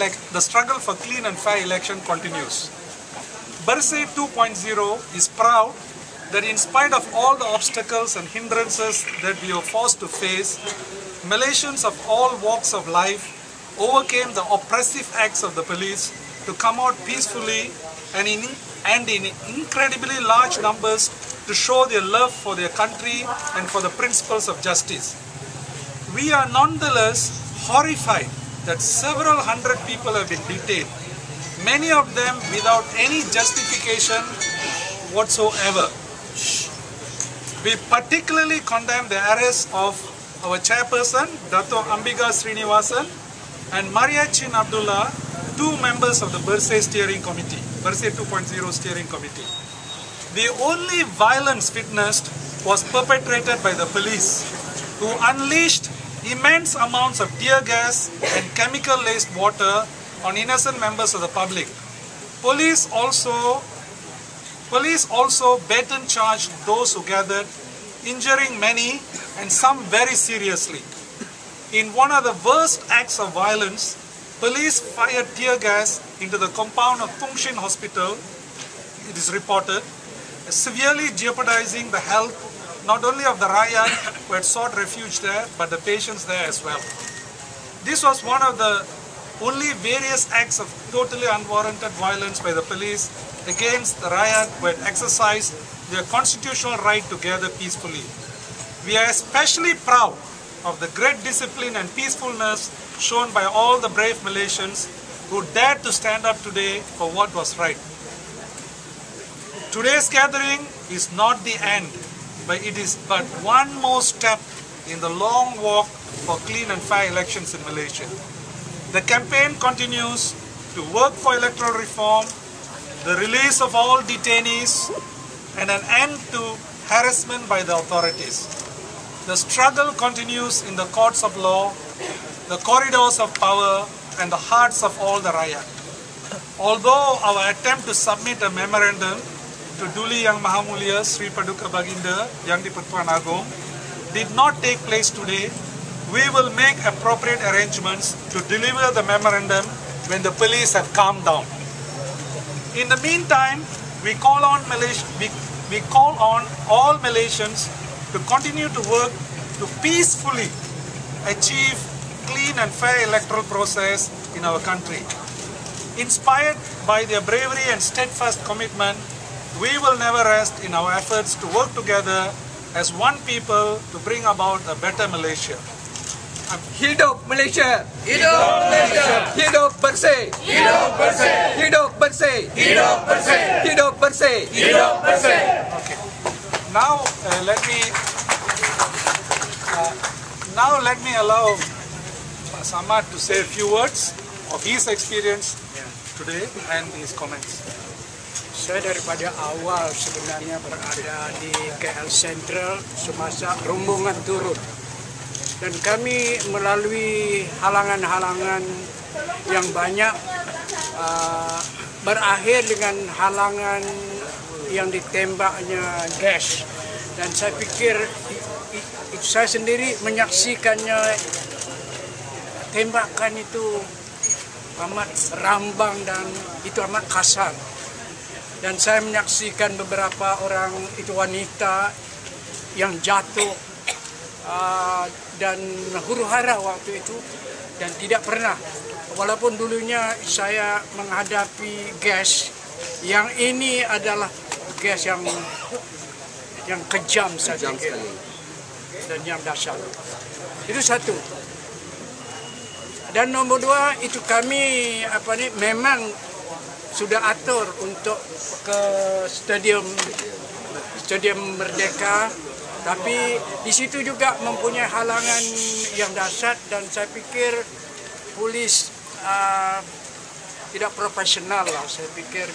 The struggle for clean and fair election continues. Bersih 2.0 is proud that in spite of all the obstacles and hindrances that we were forced to face, Malaysians of all walks of life overcame the oppressive acts of the police to come out peacefully and in incredibly large numbers to show their love for their country and for the principles of justice. We are nonetheless horrified that several hundred people have been detained, many of them without any justification whatsoever. We particularly condemn the arrest of our chairperson, Dato' Ambiga Srinivasan, and Maria Chin Abdullah, two members of the Bersih Steering Committee, Bersih 2.0 Steering Committee. The only violence witnessed was perpetrated by the police, who unleashed immense amounts of tear gas and chemical-laced water on innocent members of the public. Police also baton charged those who gathered, injuring many and some very seriously. In one of the worst acts of violence, police fired tear gas into the compound of Tung Shin Hospital, it is reported, severely jeopardizing the health not only of the Rakyat who had sought refuge there, but the patients there as well. This was one of the only various acts of totally unwarranted violence by the police against the Rakyat who had exercised their constitutional right to gather peacefully. We are especially proud of the great discipline and peacefulness shown by all the brave Malaysians who dared to stand up today for what was right. Today's gathering is not the end, but it is but one more step in the long walk for clean and fair elections in Malaysia. The campaign continues to work for electoral reform, the release of all detainees, and an end to harassment by the authorities. The struggle continues in the courts of law, the corridors of power, and the hearts of all the Rakyat. Although our attempt to submit a memorandum to Duli Yang Maha Mulia Sri Paduka Baginda Yang di-Pertuan Agong did not take place today, we will make appropriate arrangements to deliver the memorandum when the police have calmed down. In the meantime, we call on all Malaysians to continue to work to peacefully achieve clean and fair electoral process in our country. Inspired by their bravery and steadfast commitment, we will never rest in our efforts to work together as one people to bring about a better Malaysia. Hidup Malaysia! Hidup Malaysia! Hidup bersih! Hidup bersih! Hidup bersih! Hidup bersih! Hidup bersih! Hidup bersih! Okay. Now let me allow Pak Samad to say a few words of his experience today and his comments. Saya daripada awal sebenarnya berada di KL Central semasa rombongan turun. Dan kami melalui halangan-halangan yang banyak berakhir dengan halangan yang ditembaknya gas. Dan saya pikir saya sendiri menyaksikannya, tembakan itu amat rambang dan itu amat kasar. Dan saya menyaksikan beberapa orang itu wanita yang jatuh dan huru-hara waktu itu, dan tidak pernah, walaupun dulunya saya menghadapi gas, yang ini adalah gas yang kejam saya pikir dan yang dahsyat. Itu satu. Dan nomor dua, itu kami memang sudah atur untuk ke stadium Merdeka, tapi di situ juga mempunyai halangan yang dahsyat, dan saya pikir polis tidak profesional lah. Saya pikir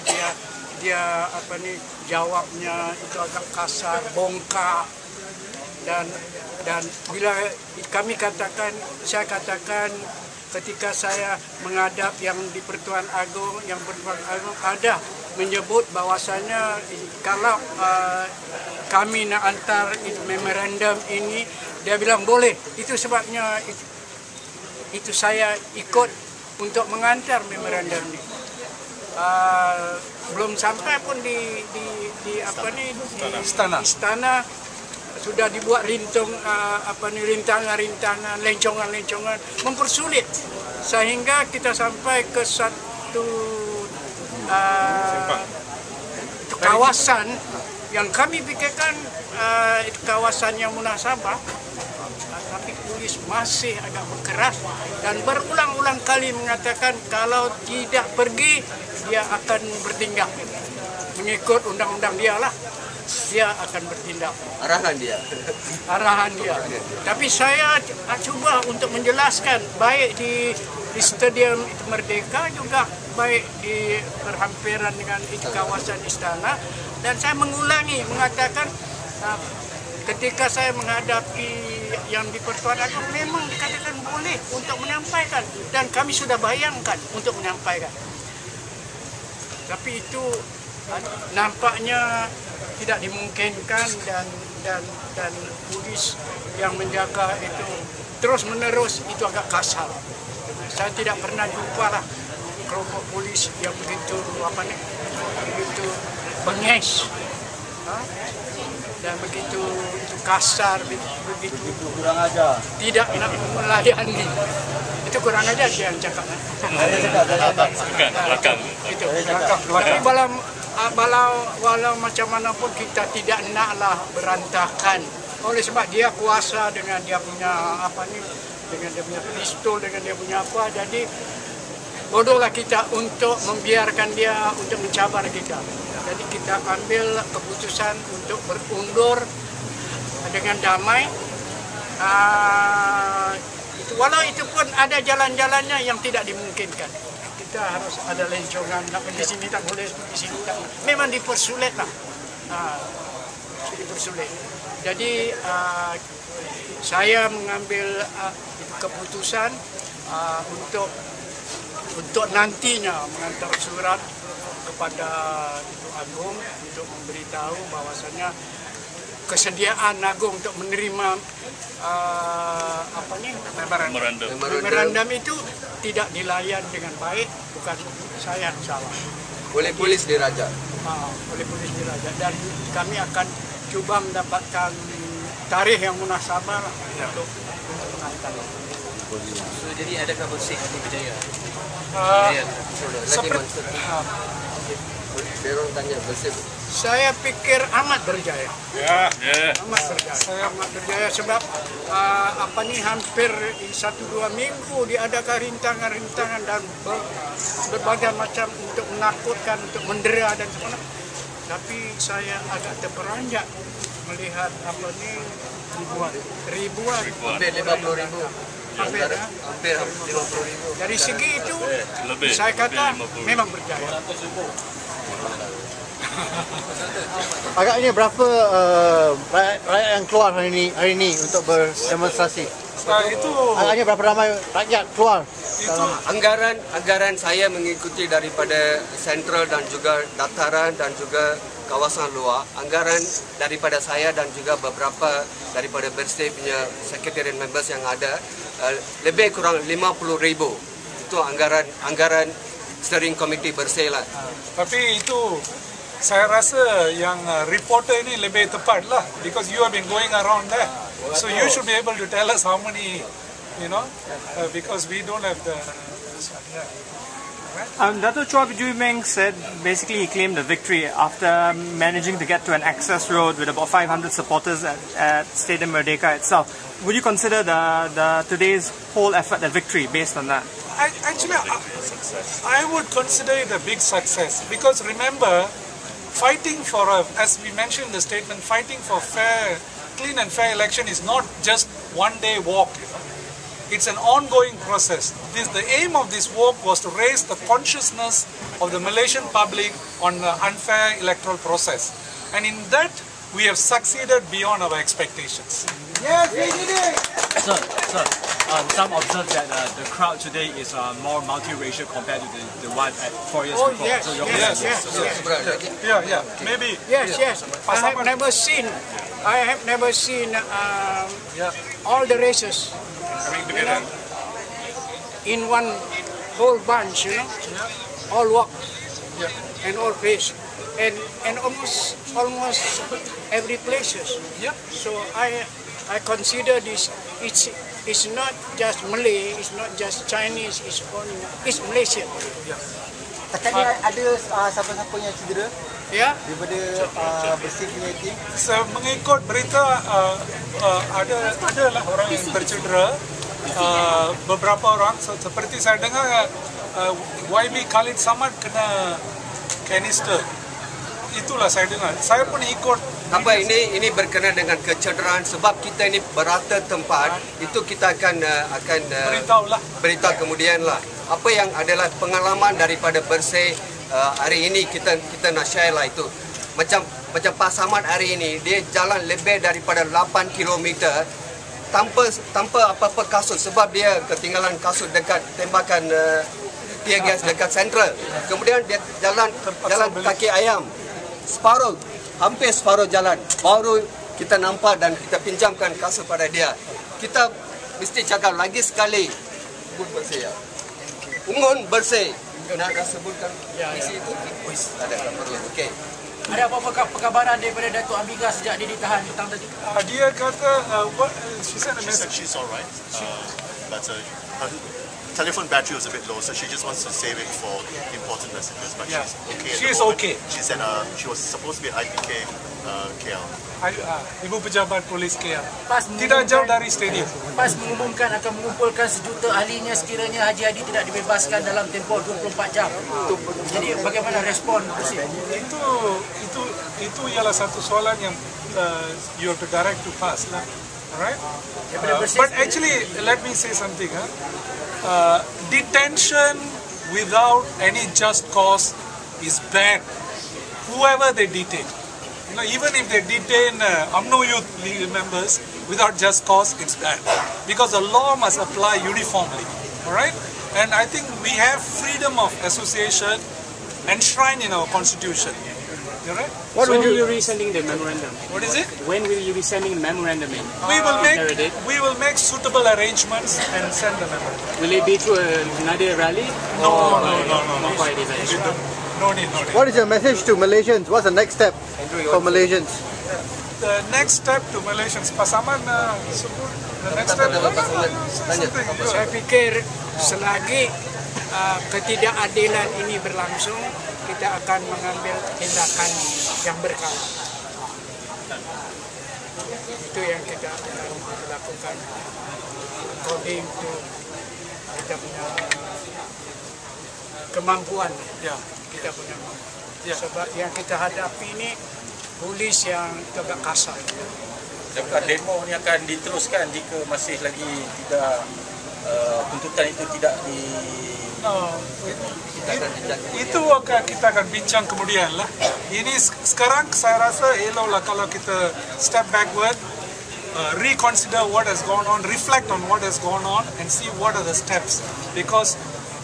dia jawabnya itu agak kasar, bongkak, dan bila saya katakan ketika saya menghadap yang di Pertuan Agong, ada menyebut bahwasanya kalau kami nak hantar memorandum ini, dia bilang boleh. Itu sebabnya itu saya ikut untuk mengantar memorandum ini. Belum sampai pun di istana sudah dibuat rintangan-rintangan, lencongan-lencongan, mempersulit sehingga kita sampai ke satu kawasan yang kami pikirkan itu kawasan yang munasabah, tapi polis masih agak berkeras dan berulang-ulang kali mengatakan kalau tidak pergi dia akan bertindak mengikut undang-undang dia lah. Dia akan bertindak. Arahan dia. Tapi saya cuba untuk menjelaskan baik di Stadium Merdeka juga baik di berhampiran dengan kawasan istana, dan saya mengulangi mengatakan ketika saya menghadapi yang di Pertuan Agong memang dikatakan boleh untuk menyampaikan dan kami sudah bayangkan untuk menyampaikan. Tapi itu nampaknya tidak dimungkinkan dan polis yang menjaga itu terus menerus itu agak kasar. Saya tidak pernah jumpa lah kelompok polis yang begitu bengis dan begitu kasar, begitu kurang ajar. Tidak nak melayani. Itu kurang ajar dia yang cakap. Tapi walau macam mana pun kita tidak naklah berantakan. Oleh sebab dia kuasa dengan dia punya dengan dia punya pistol, dengan dia punya apa. Jadi bodohlah kita untuk membiarkan dia untuk mencabar kita. Jadi kita ambil keputusan untuk berundur dengan damai. Walau itu pun ada jalan-jalannya yang tidak dimungkinkan. Kita harus ada lencongan, di sini tak boleh, di sini tak boleh. Memang dipersulit lah. Dipersulit. Jadi saya mengambil keputusan untuk nantinya mengantar surat kepada Ibu Agong untuk memberitahu bahwasanya kesediaan Agong untuk menerima memorandum itu tidak dilayan dengan baik, bukan saya yang salah. Oleh polis diraja. Oleh polis diraja, dan kami akan coba mendapatkan tarikh yang munasabah untuk mengantar. So, jadi adakah bersih di Berjaya? Saya pikir amat berjaya. Amat berjaya sebab hampir 1-2 minggu diadakan rintangan-rintangan dan berbagai macam untuk menakutkan, untuk mendera dan sebagainya. Tapi saya agak terperanjat melihat ribuan. Hampir 50,000. Hampir 50,000. Dari segi itu saya kata memang berjaya. Agaknya berapa rakyat yang keluar hari ini untuk berdemonstrasi? Agaknya berapa ramai rakyat keluar? Anggaran saya mengikuti daripada sentral dan juga dataran dan juga kawasan luar. Anggaran daripada saya dan juga beberapa daripada Bersih punya secretariat members yang ada lebih kurang 50,000. Itu anggaran steering committee Bersih lah. Tapi itu saya rasa yang reporter ini lebih tepat lah, because you have been going around there, so you should be able to tell us how many, because we don't have the. Dato' Chua Vijay Meng said basically he claimed the victory after managing to get to an access road with about 500 supporters at Stadium Merdeka itself. Would you consider the today's whole effort a victory based on that? Actually, I would consider it a big success, because remember, fighting for as we mentioned in the statement, fighting for clean and fair election is not just one-day walk. It's an ongoing process. The aim of this walk was to raise the consciousness of the Malaysian public on the unfair electoral process. And in that, we have succeeded beyond our expectations. Yes, we did it! Sir, some observe that the crowd today is more multiracial compared to the one at 4 years before. Yes, so Yeah, maybe. Yes. I have never seen all the races in one whole bunch, you know, all walk and all face, and almost every places. So I consider this. It's not just Malay, it's not just Chinese, it's Malaysian. Setakat ni ada siapa-siapa yang cedera? Ya. Daripada bersih punya team? Mengikut berita adalah orang yang bercedera, beberapa orang. Seperti saya dengar YB Khalid Samad kena kanister. Itulah saya dengar. Saya pun ikut. Apa ini berkenaan dengan kecederaan sebab kita ini berata tempat, itu kita akan beritahu kemudian lah. Apa yang adalah pengalaman daripada bersih hari ini kita nak share lah itu. Macam Pak Samad hari ini dia jalan lebih daripada 8 km tanpa apa-apa kasut sebab dia ketinggalan kasut dekat tembakan tear gas dekat sentral. Kemudian dia jalan kaki ayam. Hampir separuh jalan baru kita nampak dan kita pinjamkan kasut pada dia. Kita mesti cakap lagi sekali, bersih ya. Ungun bersih. Nak sebutkan isi itu? Ada perlu. Okey. Ada apa-apa perkabaran daripada Datuk Amiga sejak dia ditahan petang tadi? Dia kata she said she's alright, but her telephone battery was a bit low, so she just wants to save it for important messages. But she's okay. She's okay. She said she was supposed to be at IPK KL. Ibu Pejabat Polis KL. Tidak jauh dari stadium. PAS mengumumkan akan mengumpulkan 1 juta ahlinya sekiranya Haji Hadi tidak dibebaskan dalam tempoh 24 jam. Jadi bagaimana respon Bersih? Itu ialah satu soalan yang you have to direct to PAS lah. Alright? But actually, let me say something. Detention without any just cause is bad. Whoever they detain, even if they detain UMNO youth members without just cause, it's bad because the law must apply uniformly. All right, and I think we have freedom of association enshrined in our constitution. Right? What will you be sending the memorandum? What is it? When will you be sending the memorandum in? We will make suitable arrangements and send the memorandum. Will it be through another rally? No. No need. What is your message to Malaysians? What's the next step for Malaysians? The next step to Malaysians, Pak Samad sebut. The next step. Saya fikir selagi ketidakadilan ini berlangsung, kita akan mengambil tindakan yang berkala. Itu yang kita akan lakukan according to kita punya kemampuan. Kita punya sebab yang kita hadapi ini polis yang agak kasar. Apakah demo ini akan diteruskan jika masih lagi tidak tuntutan itu tidak di itu kita akan bincang kemudian lah. Ini sekarang saya rasa eloklah kalau kita step backward, reconsider what has gone on, reflect on what has gone on, and see what are the steps. Because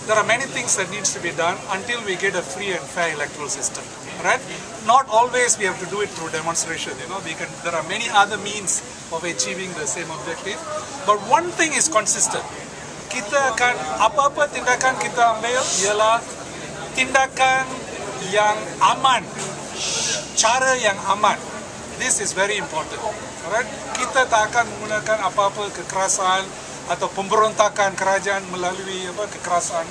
there are many things that needs to be done until we get a free and fair electoral system. Right? Not always we have to do it through demonstration. There are many other means of achieving the same objective. But one thing is consistent. Kita akan apa-apa tindakan kita ambil ialah tindakan yang aman, cara yang aman. This is very important. Alright? Kita tak akan menggunakan apa-apa kekerasan atau pemberontakan kerajaan melalui kekerasan.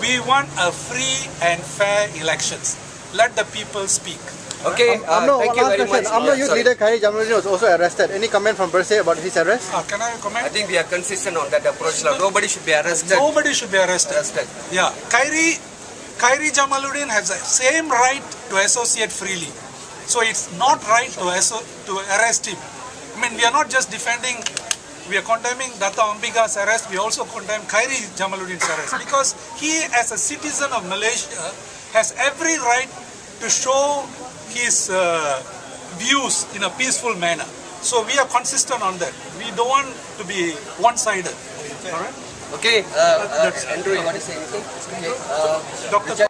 We want a free and fair elections. Let the people speak. Okay, thank you very much. UMNO youth leader Khairi Jamaluddin was also arrested. Any comment from Bersih about his arrest? Can I comment? I think we are consistent on that approach. Nobody should be arrested. Nobody should be arrested. Yeah, Khairi Jamaluddin has the same right to associate freely. So it's not right to arrest him. I mean, we are not just defending. We are condemning Dato' Ambiga's arrest. We also condemn Khairi Jamaluddin's arrest because he, as a citizen of Malaysia, has every right to show his views in a peaceful manner. So we are consistent on that. We don't want to be one-sided. All right? Okay, Andrew, you want to say anything? Okay. Dr.